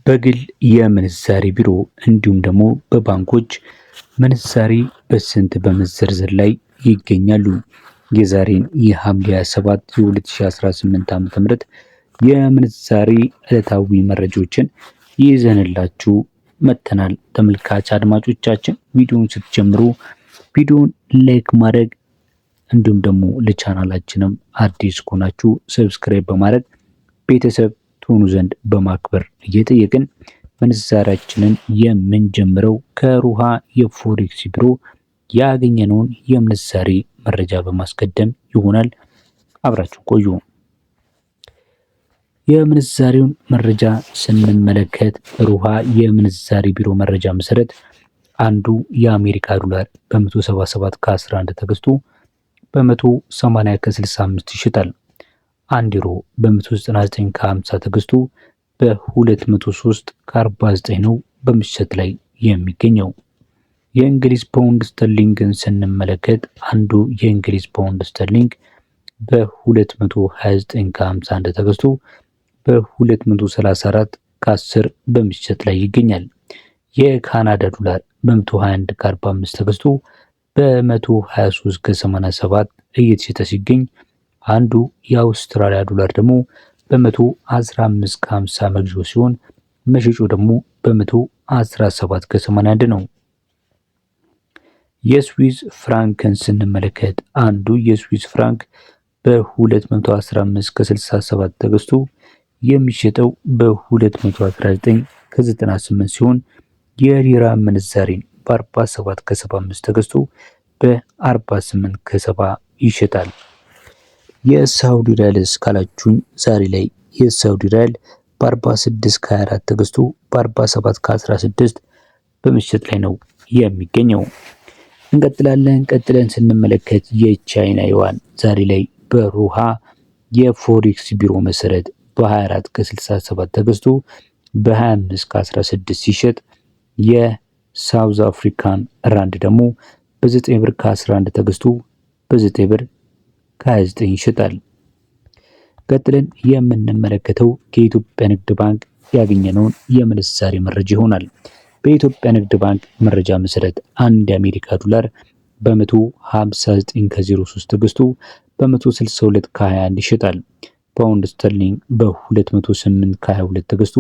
በግል የምንዛሬ ቢሮ እንዲሁም ደግሞ በባንኮች ምንዛሬ በስንት በመዘርዘር ላይ ይገኛሉ። የዛሬን የሐምሌ 27 የ2018 ዓ.ም የምንዛሬ ዕለታዊ መረጃዎችን ይዘንላችሁ መጥተናል። ተመልካች አድማጮቻችን ቪዲዮውን ስትጀምሩ ቪዲዮውን ላይክ ማድረግ እንዲሁም ደግሞ ለቻናላችንም አዲስ ከሆናችሁ ሰብስክራይብ በማድረግ ቤተሰብ ትሆኑ ዘንድ በማክበር እየጠየቅን ምንዛሬያችንን የምንጀምረው ከሩሃ የፎሬክስ ቢሮ ያገኘነውን የምንዛሬ መረጃ በማስቀደም ይሆናል። አብራችሁ ቆዩ። የምንዛሬውን መረጃ ስንመለከት ሩሃ የምንዛሬ ቢሮ መረጃ መሰረት አንዱ የአሜሪካ ዶላር በ177 ከ11 ተገዝቶ በ180 ከ65 ይሸጣል። አንድ ዩሮ በ199 ከ50 ተገዝቶ በ203 ከ49 ነው በምሽት ላይ የሚገኘው። የእንግሊዝ ፓውንድ ስተርሊንግን ስንመለከት አንዱ የእንግሊዝ ፓውንድ ስተርሊንግ በ229 ከ51 ተገዝቶ በ234 ከ10 በምሽት ላይ ይገኛል። የካናዳ ዶላር በ121 ከ45 ተገዝቶ በ123 ከ87 እየተሸጠ ሲገኝ አንዱ የአውስትራሊያ ዶላር ደግሞ በ115 ከ50 መግዣው ሲሆን መሸጫው ደግሞ በ117 ከ81 ነው። የስዊዝ ፍራንክን ስንመለከት አንዱ የስዊዝ ፍራንክ በ215 ከ67 ተገዝቶ የሚሸጠው በ219 ከ98 ሲሆን የሊራ ምንዛሬን በ47 ከ75 ተገዝቶ በ48 ከ70 ይሸጣል። የሳውዲ ሪያልስ ካላችሁኝ ዛሬ ላይ የሳውዲ ሪያል በ46 ከ24 ተገዝቶ በ47 ከ16 በምሽት ላይ ነው የሚገኘው። እንቀጥላለን። ቀጥለን ስንመለከት የቻይና ዩዋን ዛሬ ላይ በሩሃ የፎሬክስ ቢሮ መሰረት በ24 ከ67 ተገዝቶ በ25 ከ16 ሲሸጥ የሳውዝ አፍሪካን ራንድ ደግሞ በ9 ብር ከ11 ተገዝቶ በ9 ብር ከ29 ይሸጣል። ቀጥለን የምንመለከተው ከኢትዮጵያ ንግድ ባንክ ያገኘነውን የምንዛሬ መረጃ ይሆናል። በኢትዮጵያ ንግድ ባንክ መረጃ መሰረት አንድ የአሜሪካ ዶላር በ159 ከ03 ተገዝቶ በ162 ከ21 ይሸጣል። ፓውንድ ስተርሊንግ በ208 ከ22 ተገዝቶ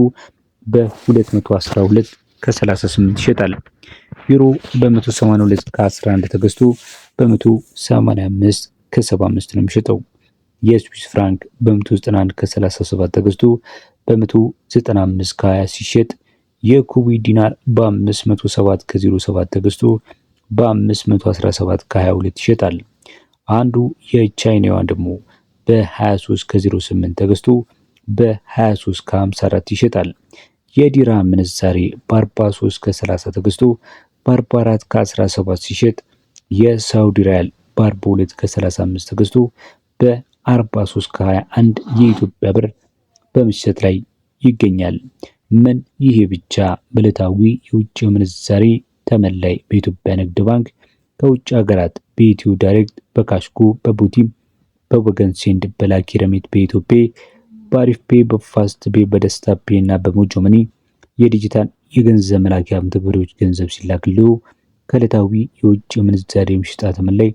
በ212 ከ38 ይሸጣል። ዩሮ በ182 ከ11 ተገዝቶ በ185 ከ75 ነው የሚሸጠው። የስዊስ ፍራንክ በ191 ከ37 ተገዝቶ በ195 ከ20 ሲሸጥ የኩዌት ዲናር በ507 ከ07 ተገዝቶ በ517 ከ22 ይሸጣል። አንዱ የቻይና ዩዋን ደግሞ በ23 ከ08 ተገዝቶ በ23 ከ54 ይሸጣል። የዲራም ምንዛሬ በ43 ከ30 ተገዝቶ በ44 ከ17 ሲሸጥ የሳውዲ ሪያል በ42 ከ35 ተገዝቶ በ43 ከ21 የኢትዮጵያ ብር በምሽት ላይ ይገኛል። ምን ይሄ ብቻ! በዕለታዊ የውጭ ምንዛሬ ተመን ላይ በኢትዮጵያ ንግድ ባንክ ከውጭ ሀገራት በኢትዮ ዳይሬክት፣ በካሽጎ፣ በቡቲም፣ በወገን ሴንድ፣ በላኪ ረሚት፣ በኢትዮጵያ በአሪፍ ፔ፣ በፋስት ፔ፣ በደስታ ፔ እና በሞጆ መኒ የዲጂታል የገንዘብ መላኪያ መተግበሪያዎች ገንዘብ ሲላክልዎ ከዕለታዊ የውጭ ምንዛሬ ምሽጣ ተመን ላይ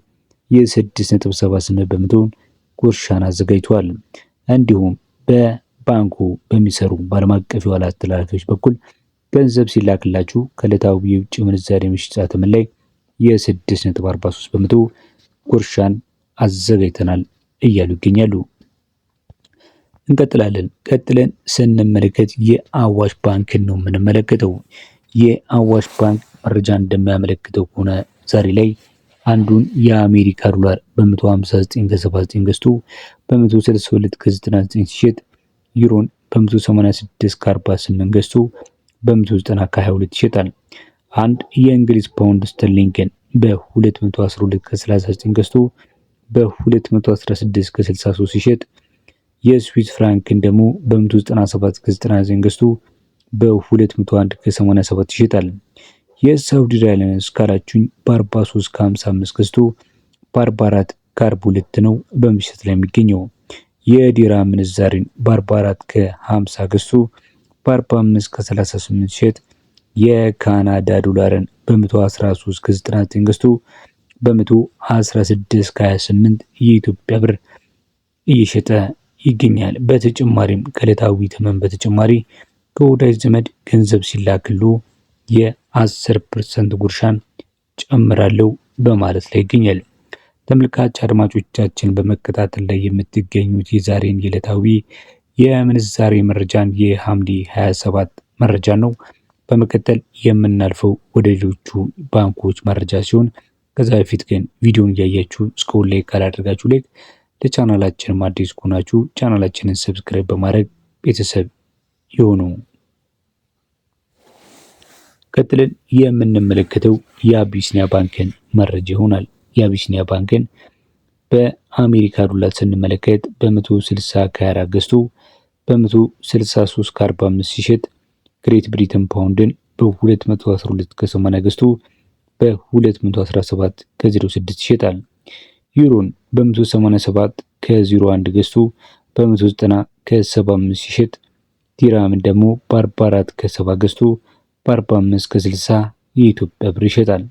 የ6.78 በመቶውን ጉርሻን አዘጋጅቷል። እንዲሁም በባንኩ በሚሰሩ በዓለም አቀፍ የዋላ አስተላላፊዎች በኩል ገንዘብ ሲላክላችሁ ከዕለታዊ የውጭ ምንዛሬ ምሽጣ ተመን ላይ የ6.43 በመቶ ጉርሻን አዘጋጅተናል እያሉ ይገኛሉ። እንቀጥላለን። ቀጥለን ስንመለከት የአዋሽ ባንክን ነው የምንመለከተው። የአዋሽ ባንክ መረጃ እንደሚያመለክተው ከሆነ ዛሬ ላይ አንዱን የአሜሪካ ዶላር በ159 ከ79 ገዝቶ በ162 ከ99 ሲሸጥ ዩሮን በ186 ከ48 ገዝቶ በ190 ከ22 ይሸጣል። አንድ የእንግሊዝ ፓውንድ ስተርሊንግን በ212 ከ39 ገዝቶ በ216 ከ63 ሲሸጥ የስዊስ ፍራንክን ደግሞ በ197 ከ99 ገዝቶ በ201 ከ87 ይሸጣል። የሳውዲ ሪያልን እስካላችሁኝ በ43 ከ55 ገዝቶ በ44 ከ42 ነው በምሽት ላይ የሚገኘው። የዲራም ምንዛሬን በ44 ከ50 ገዝቶ በ45 ከ38 ሲሸጥ የካናዳ ዶላርን በ113 ከ99 ገዝቶ በ116 ከ28 የኢትዮጵያ ብር እየሸጠ ይገኛል። በተጨማሪም ከዕለታዊ ተመን በተጨማሪ ከወዳጅ ዘመድ ገንዘብ ሲላክሉ የ10% ጉርሻን ጨምራለሁ በማለት ላይ ይገኛል። ተመልካች አድማጮቻችን በመከታተል ላይ የምትገኙት የዛሬን የዕለታዊ የምንዛሬ መረጃን የሐምሌ 27 መረጃ ነው። በመቀጠል የምናልፈው ወደ ሌሎቹ ባንኮች መረጃ ሲሆን ከዛ በፊት ግን ቪዲዮን እያያችሁ እስካሁን ላይክ ካላደረጋችሁ ላይክ፣ ለቻናላችንም አዲስ ከሆናችሁ ቻናላችንን ሰብስክራይብ በማድረግ ቤተሰብ ይሁኑ። ቀጥለን የምንመለከተው የአቢሲኒያ ባንክን መረጃ ይሆናል። የአቢሲኒያ ባንክን በአሜሪካ ዶላር ስንመለከት በ160 ከ24 ገዝቶ በ163 ከ45 ሲሸጥ ግሬት ብሪተን ፓውንድን በ212 ከ80 ገዝቶ በ217 ከ06 ይሸጣል። ዩሮን በ187 ከ01 ገዝቶ በ190 ከ75 ሲሸጥ ዲራምን ደግሞ በ44 ከ70 ገዝቶ በ45 ከ60 የኢትዮጵያ ብር ይሸጣል።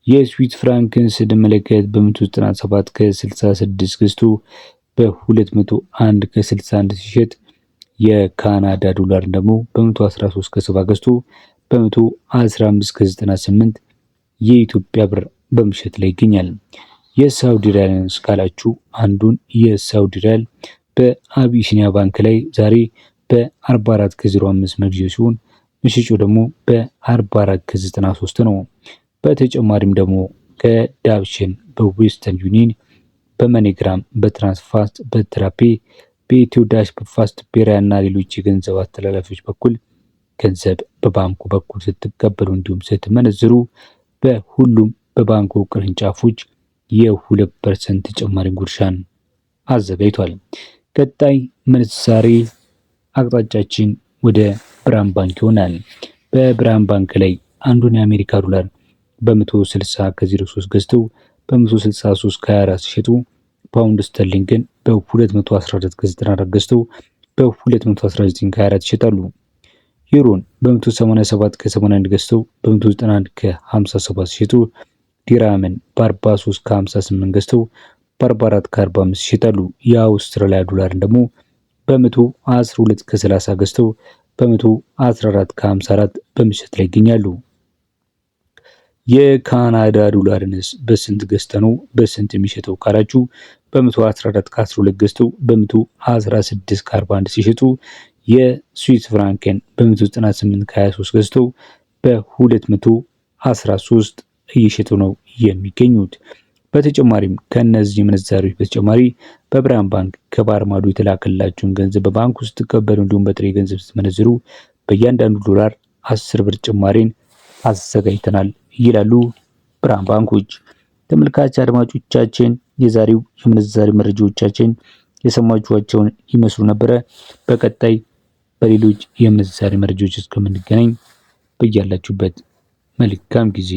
የስዊስ ፍራንክን ስንመለከት በ197 ከ66 ገዝቶ በ201 ከ61 ሲሸጥ የካናዳ ዶላር ደግሞ በ113 ከ70 ገዝቶ በ115 ከ98 የኢትዮጵያ ብር በመሸጥ ላይ ይገኛል። የሳውዲ ሪያልን ካላችሁ አንዱን የሳውዲ ሪያል በአቢሲኒያ ባንክ ላይ ዛሬ በ44 ከ05 መግዣው ሲሆን መሸጫው ደግሞ በ44 ከ93 ነው። በተጨማሪም ደግሞ ከዳብሽን፣ በዌስተርን ዩኒየን፣ በመኒግራም፣ በትራንስፋስት፣ በትራፔ፣ በኢትዮ ዳሽ፣ በፋስት ፔሪያ እና ሌሎች የገንዘብ አስተላላፊዎች በኩል ገንዘብ በባንኩ በኩል ስትቀበሉ እንዲሁም ስትመነዝሩ በሁሉም በባንኩ ቅርንጫፎች የ2% ተጨማሪ ጉርሻን አዘጋጅቷል። ቀጣይ ምንዛሬ አቅጣጫችን ወደ ብርሃን ባንክ ይሆናል። በብርሃን ባንክ ላይ አንዱን የአሜሪካ ዶላር በ160 ከ03 ገዝተው በ163 ከ24 ሲሸጡ ፓውንድ ስተርሊንግን በ214 ከ94 ገዝተው በ219 ከ24 ይሸጣሉ። ዩሮን በ187 ከ81 ገዝተው በ191 ከ57 ሲሸጡ ዲራምን በ43 ከ58 ገዝተው በ44 ከ45 ይሸጣሉ። የአውስትራሊያ ዶላርን ደግሞ በ112 ከ30 ገዝተው በ114 ከ54 በመሸጥ ላይ ይገኛሉ። የካናዳ ዶላርንስ በስንት ገዝተነው በስንት የሚሸጠው ካላችሁ በ114 ከ12 ገዝተው በ116 ከ41 ሲሸጡ የስዊስ ፍራንክን በ198 ከ23 ገዝተው በ213 እየሸጡ ነው የሚገኙት። በተጨማሪም ከነዚህ ምንዛሪዎች በተጨማሪ በብርሃን ባንክ ከባህር ማዶ የተላከላችሁን ገንዘብ በባንክ ውስጥ ተቀበሉ እንዲሁም በጥሬ ገንዘብ ስትመነዝሩ በእያንዳንዱ ዶላር 10 ብር ጭማሬን አዘጋጅተናል ይላሉ ብርሃን ባንኮች። ተመልካች አድማጮቻችን የዛሬው የምንዛሬ መረጃዎቻችን የሰማችኋቸውን ይመስሉ ነበረ። በቀጣይ በሌሎች የምንዛሬ መረጃዎች እስከምንገናኝ በያላችሁበት መልካም ጊዜ